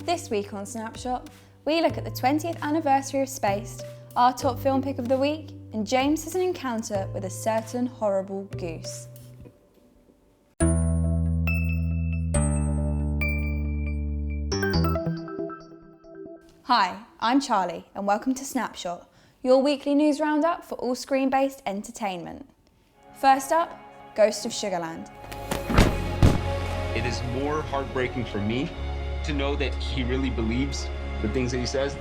This week on Snapshot, we look at the 20th anniversary of Spaced, our top film pick of the week, and James has an encounter with a certain horrible goose. Hi, I'm Charley, and welcome to Snapshot, your weekly news roundup for all screen-based entertainment. First up, Ghost of Sugarland. It is more heartbreaking for me to know that he really believes the things that he says.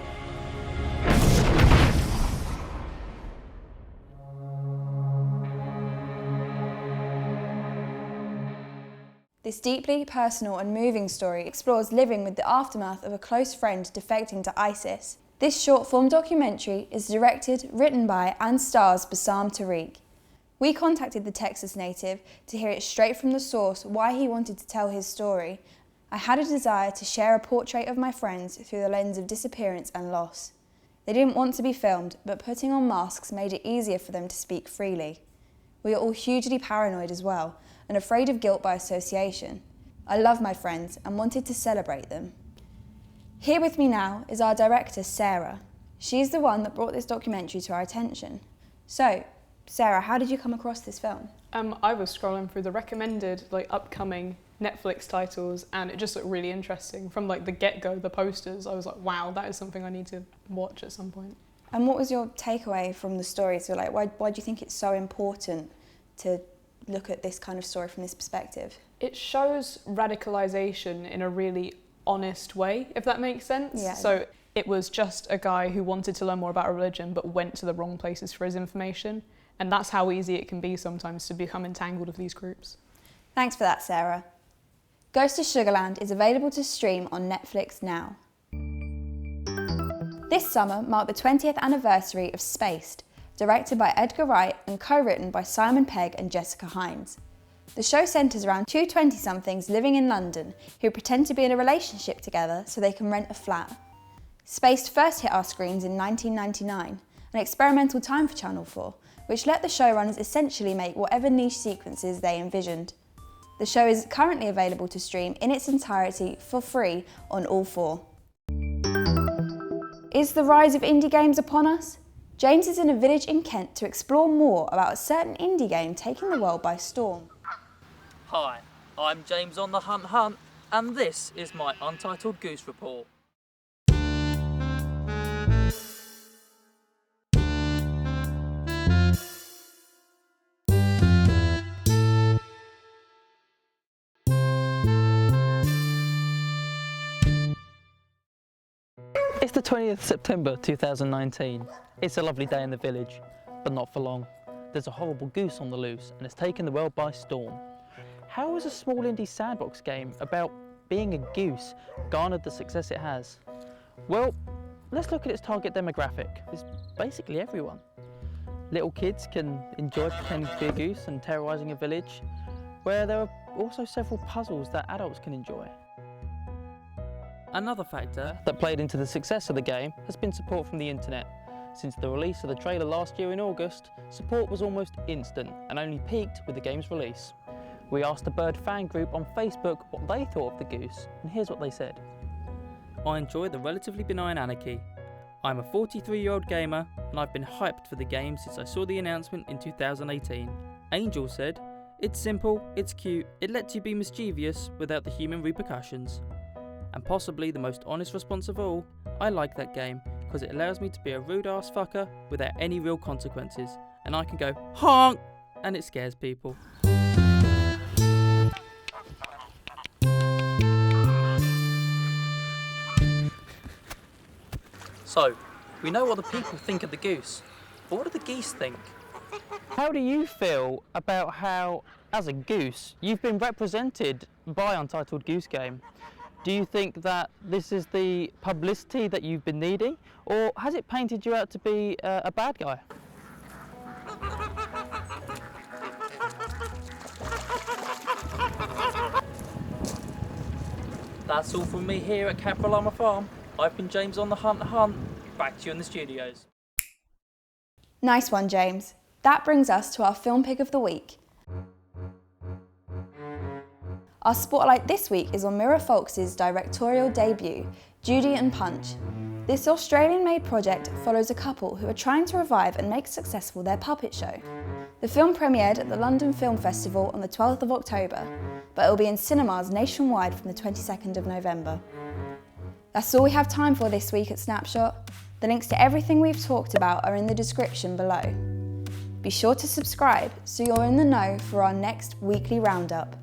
This deeply personal and moving story explores living with the aftermath of a close friend defecting to ISIS. This short-form documentary is directed, written by and stars Bassam Tariq. We contacted the Texas native to hear it straight from the source why he wanted to tell his story. I had a desire to share a portrait of my friends through the lens of disappearance and loss. They didn't want to be filmed, but putting on masks made it easier for them to speak freely. We are all hugely paranoid as well, and afraid of guilt by association. I love my friends and wanted to celebrate them. Here with me now is our director, Sara. She's the one that brought this documentary to our attention. So, Sara, how did you come across this film? I was scrolling through the recommended upcoming Netflix titles, and it just looked really interesting. From the get-go, the posters, I was like, wow, that is something I need to watch at some point. And what was your takeaway from the story? So why do you think it's so important to look at this kind of story from this perspective? It shows radicalisation in a really honest way, if that makes sense. Yeah. So it was just a guy who wanted to learn more about a religion but went to the wrong places for his information. And that's how easy it can be sometimes to become entangled with these groups. Thanks for that, Sara. Ghost of Sugarland is available to stream on Netflix now. This summer marked the 20th anniversary of Spaced, directed by Edgar Wright and co-written by Simon Pegg and Jessica Hines. The show centres around two 20-somethings living in London who pretend to be in a relationship together so they can rent a flat. Spaced first hit our screens in 1999, an experimental time for Channel 4, which let the showrunners essentially make whatever niche sequences they envisioned. The show is currently available to stream in its entirety for free on all four. Is the rise of indie games upon us? James is in a village in Kent to explore more about a certain indie game taking the world by storm. Hi, I'm James on the Hunt, and this is my Untitled Goose report. It's the 20th September 2019. It's a lovely day in the village, but not for long. There's a horrible goose on the loose and it's taken the world by storm. How has a small indie sandbox game about being a goose garnered the success it has? Well, let's look at its target demographic. It's basically everyone. Little kids can enjoy pretending to be a goose and terrorising a village, where there are also several puzzles that adults can enjoy. Another factor that played into the success of the game has been support from the internet. Since the release of the trailer last year in August, support was almost instant and only peaked with the game's release. We asked the Bird fan group on Facebook what they thought of the goose, and here's what they said. I enjoy the relatively benign anarchy. I'm a 43-year-old gamer and I've been hyped for the game since I saw the announcement in 2018. Angel said, it's simple, it's cute, it lets you be mischievous without the human repercussions. And possibly the most honest response of all, I like that game because it allows me to be a rude ass fucker without any real consequences, and I can go honk and it scares people. So, we know what the people think of the goose, but what do the geese think? How do you feel about how, as a goose, you've been represented by Untitled Goose Game? Do you think that this is the publicity that you've been needing, or has it painted you out to be a bad guy? That's all from me here at Capralama Farm. I've been James on the Hunt. Back to you in the studios. Nice one, James. That brings us to our film pick of the week. Our spotlight this week is on Mira Folks' directorial debut, Judy and Punch. This Australian-made project follows a couple who are trying to revive and make successful their puppet show. The film premiered at the London Film Festival on the 12th of October, but it will be in cinemas nationwide from the 22nd of November. That's all we have time for this week at Snapshot. The links to everything we've talked about are in the description below. Be sure to subscribe so you're in the know for our next weekly roundup.